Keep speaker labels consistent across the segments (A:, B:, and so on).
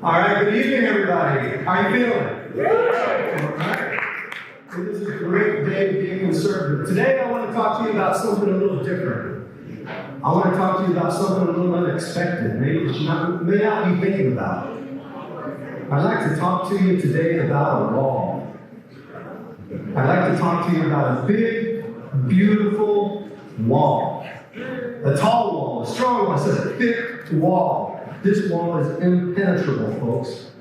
A: All right, good evening, everybody. How you feeling? All right. Well, this is a great day to be a conservative. Today, I want to talk to you about something a little different. I want to talk to you about something a little unexpected, maybe that you may not be thinking about. I'd like to talk to you today about a wall. I'd like to talk to you about a big, beautiful wall. A tall wall, a strong wall, it says a thick wall. This wall is impenetrable, folks.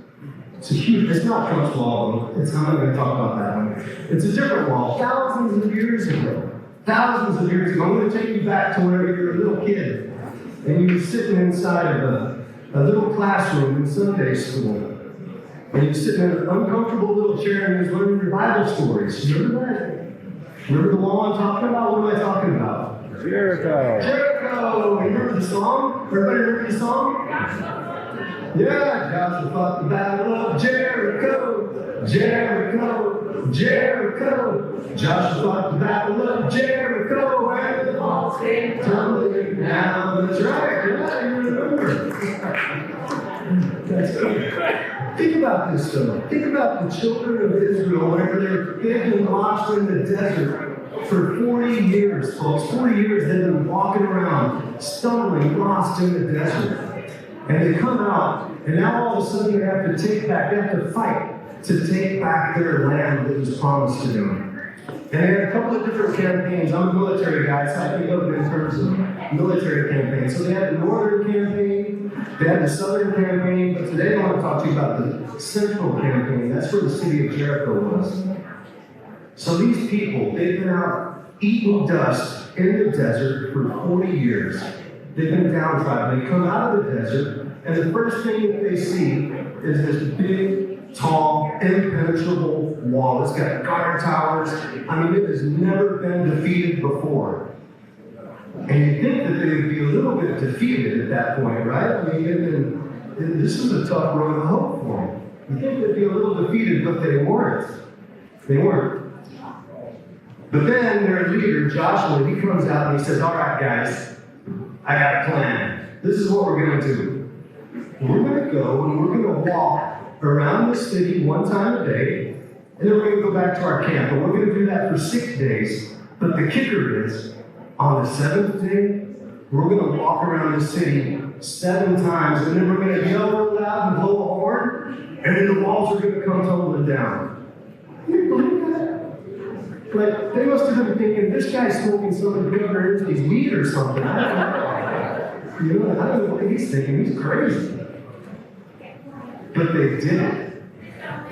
A: It's not Trump's wall, though. I'm not going to talk about that one. It's a different wall, thousands of years ago. Thousands of years ago. I'm going to take you back to whenever you were a little kid, and you were sitting inside of a little classroom in Sunday school. And you're sitting in an uncomfortable little chair and you're learning your Bible stories. Remember that? Remember the wall I'm talking about? What am I talking about?
B: Jericho.
A: Jericho! You remember the song? Everybody remember the song? Yeah, Joshua fought the battle of Jericho. Jericho. Jericho. Joshua fought the battle of Jericho. And the walls came tumbling down. That's right. Yeah, you remember. That's good. Think about this, though. Think about the children of Israel whenever they're big and lost in the desert. For 40 years, folks, 40 years they've been walking around, stumbling, lost in the desert. And they come out, and now all of a sudden they have to fight to take back their land that was promised to them. And they had a couple of different campaigns. I'm a military guy, so I think of it in terms of military campaigns. So they had the northern campaign, they had the southern campaign, but today I want to talk to you about the central campaign. That's where the city of Jericho was. So these people, they've been out eating dust in the desert for 40 years. They've been downtrodden. They come out of the desert, and the first thing that they see is this big, tall, impenetrable wall. It's got guard towers. I mean, it has never been defeated before. And you'd think that they would be a little bit defeated at that point, right? I mean, this is a tough road to hope for them. You think they'd be a little defeated, but they weren't. They weren't. But then their leader, Joshua, he comes out and he says, all right, guys, I got a plan. This is what we're going to do. We're going to go and we're going to walk around the city one time a day, and then we're going to go back to our camp. And we're going to do that for 6 days. But the kicker is, on the 7th day, we're going to walk around the city 7 times, and then we're going to yell real loud and blow a horn, and then the walls are going to come tumbling down. Can you believe that? Like, they must have been thinking, this guy's smoking some of the Governor Inslee's weed or something. I don't know. You know, I don't know what he's thinking. He's crazy. But they did it.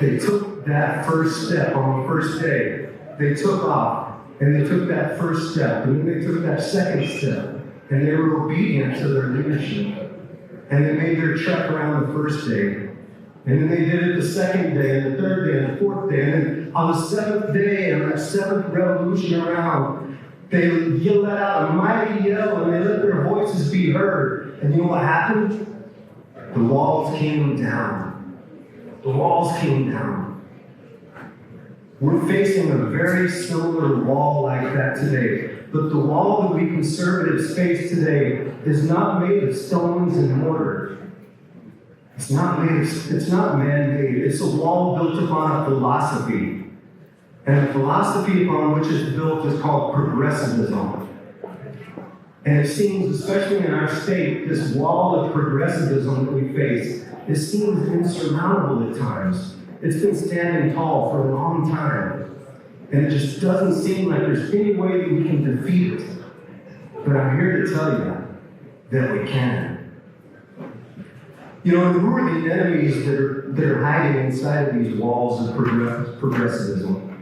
A: They took that first step on the first day. They took off, and they took that first step, and then they took that second step, and they were obedient to their leadership. And they made their trek around the first day. And then they did it the second day, and the third day, and the fourth day. And then on the 7th day, on that 7th revolution around, they let out a mighty yell, and they let their voices be heard. And you know what happened? The walls came down. The walls came down. We're facing a very similar wall like that today. But the wall that we conservatives face today is not made of stones and mortar. It's not man-made. It's a wall built upon a philosophy. And the philosophy upon which it's built is called progressivism. And it seems, especially in our state, this wall of progressivism that we face, it seems insurmountable at times. It's been standing tall for a long time. And it just doesn't seem like there's any way that we can defeat it. But I'm here to tell you that we can. You know, who are the enemies that are hiding inside of these walls of progressivism?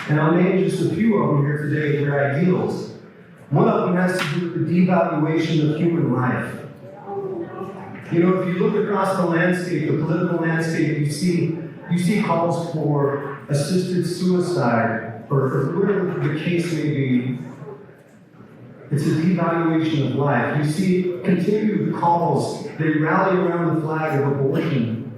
A: And I'll name just a few of them here today, their ideals. One of them has to do with the devaluation of human life. You know, if you look across the landscape, the political landscape, you see calls for assisted suicide, or whatever the case may be. It's a devaluation of life. You see continued calls, they rally around the flag of abortion.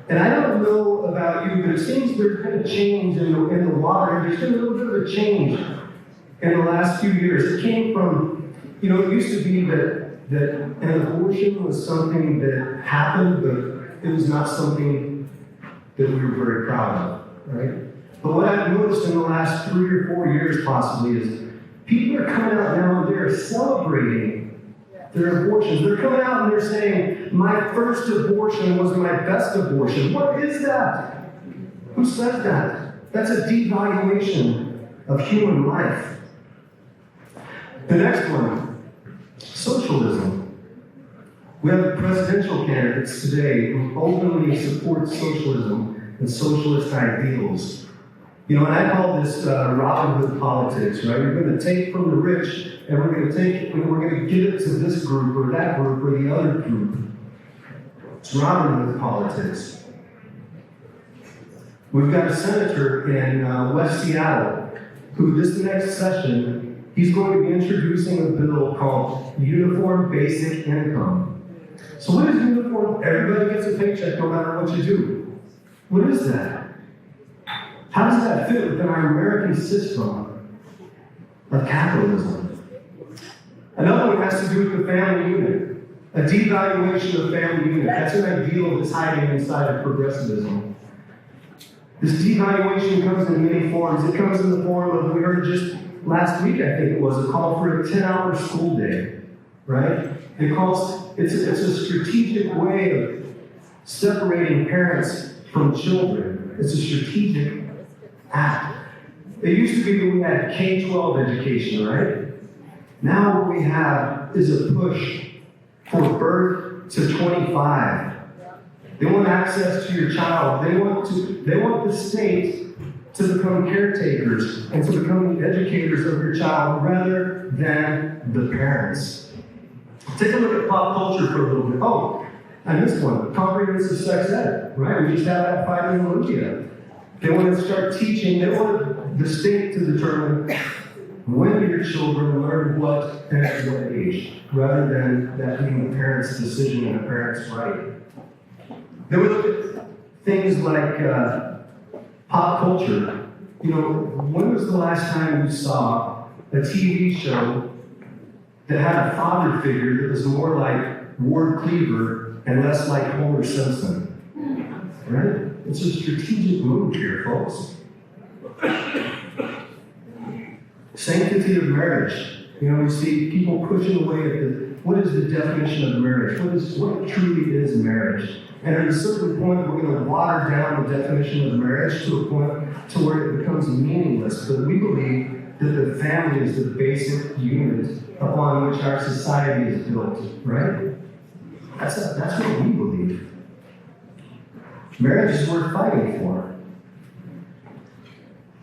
A: And I don't know about you, but it seems there's been a change in the water. There's been a little bit of a change in the last few years. It came from, it used to be that an abortion was something that happened, but it was not something that we were very proud of, right? But what I've noticed in the last 3 or 4 years possibly is people are coming out now and they're celebrating their abortions. They're coming out and they're saying, my first abortion was my best abortion. What is that? Who says that? That's a devaluation of human life. The next one, socialism. We have presidential candidates today who openly support socialism and socialist ideals. You know, and I call this Robin Hood politics, right? We're going to take from the rich, and we're going to give it to this group or that group or the other group. It's Robin Hood politics. We've got a senator in West Seattle who this next session, he's going to be introducing a bill called Uniform Basic Income. So what is uniform? Everybody gets a paycheck no matter what you do. What is that? How does that fit within our American system of capitalism? Another one has to do with the family unit. A devaluation of the family unit. That's an ideal that's hiding inside of progressivism. This devaluation comes in many forms. It comes in the form of, we heard just last week, I think it was, a call for a 10-hour school day, right? It's a strategic way of separating parents from children. It's a strategic act. It used to be that we had K-12 education, right? Now what we have is a push for birth to 25. They want access to your child. They want the state to become caretakers and to become the educators of your child rather than the parents. Take a look at pop culture for a little bit. Oh, and this one, comprehensive sex ed, right? We just had that fight in Olympia. They want to start teaching, they want the state to determine when your children learn what and at what age, rather than that being a parent's decision and a parent's right. Then we look at things like pop culture. You know, when was the last time you saw a TV show that had a father figure that was more like Ward Cleaver and less like Homer Simpson? Right? It's a strategic move here, folks. Sanctity of marriage. You know, we see people pushing away at what is the definition of marriage? What truly is marriage? And at a certain point, we're going to water down the definition of marriage to a point to where it becomes meaningless. But we believe that the family is the basic unit upon which our society is built, right? That's what we believe. Marriage is worth fighting for.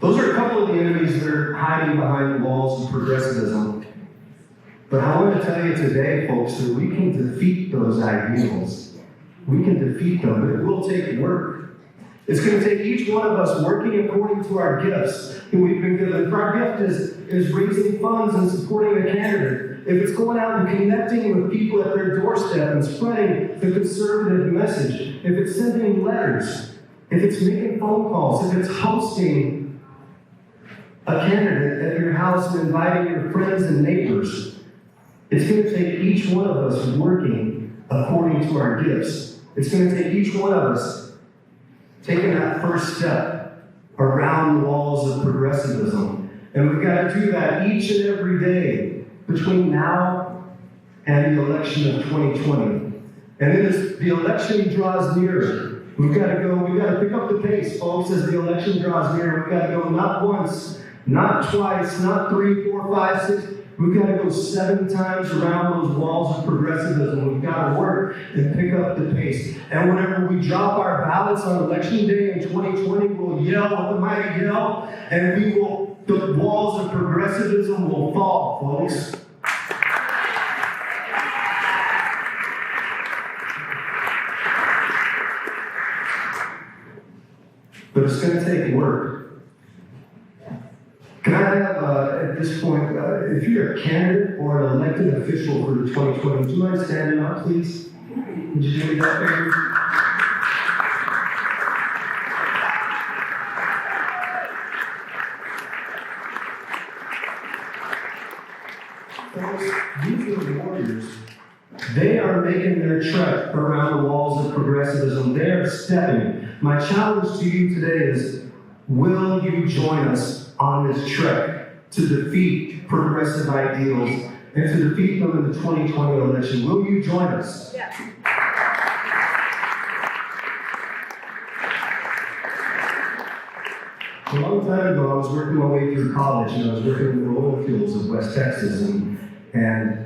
A: Those are a couple of the enemies that are hiding behind the walls of progressivism. But I want to tell you today, folks, that we can defeat those ideals. We can defeat them, but it will take work. It's going to take each one of us working according to our gifts that we've been given. If our gift is raising funds and supporting a candidate, if it's going out and connecting with people at their doorstep and spreading the conservative message, if it's sending letters, if it's making phone calls, if it's hosting a candidate at your house and inviting your friends and neighbors, it's going to take each one of us working according to our gifts. It's going to take each one of us taking that first step around the walls of progressivism. And we've got to do that each and every day between now and the election of 2020. And then as the election draws nearer, we've got to pick up the pace, folks, as the election draws nearer. We've got to go not once, not twice, not 3, 4, 5, 6. We've got to go 7 times around those walls of progressivism. We've got to work and pick up the pace. And whenever we drop our ballots on election day in 2020, we'll yell with a mighty yell, and the walls of progressivism will fall, folks. But it's going to take work. Can I have, at this point, if you're a candidate or an elected official for the 2020, do you mind standing up, please? Would you do me that favor? Folks, these are the warriors. They are making their trek around the walls of progressivism. They are stepping. My challenge to you today is, will you join us on this trek to defeat progressive ideals and to defeat them in the 2020 election? Will you join us?
B: Yeah.
A: A long time ago, I was working my way through college, and I was working in the oil fields of West Texas, and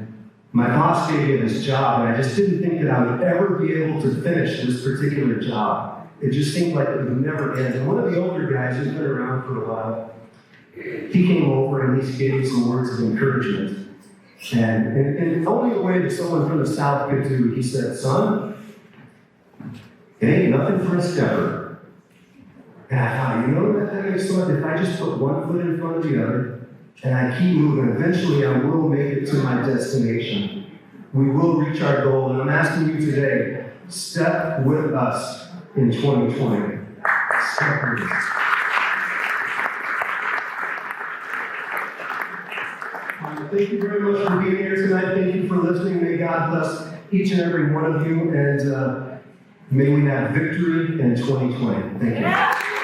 A: my boss gave me this job, and I just didn't think that I would ever be able to finish this particular job. It just seemed like it would never end. And one of the older guys who's been around for a while, he came over and he gave me some words of encouragement. And in only the way that someone from the South could do, he said, "Son, it ain't nothing for a stepper." And I thought, you know what that makes sense? If I just put one foot in front of the other, and I keep moving, eventually I will make it to my destination. We will reach our goal. And I'm asking you today, step with us in 2020. Step with us. Thank you very much for being here tonight. Thank you for listening. May God bless each and every one of you, and may we have victory in 2020. Thank you.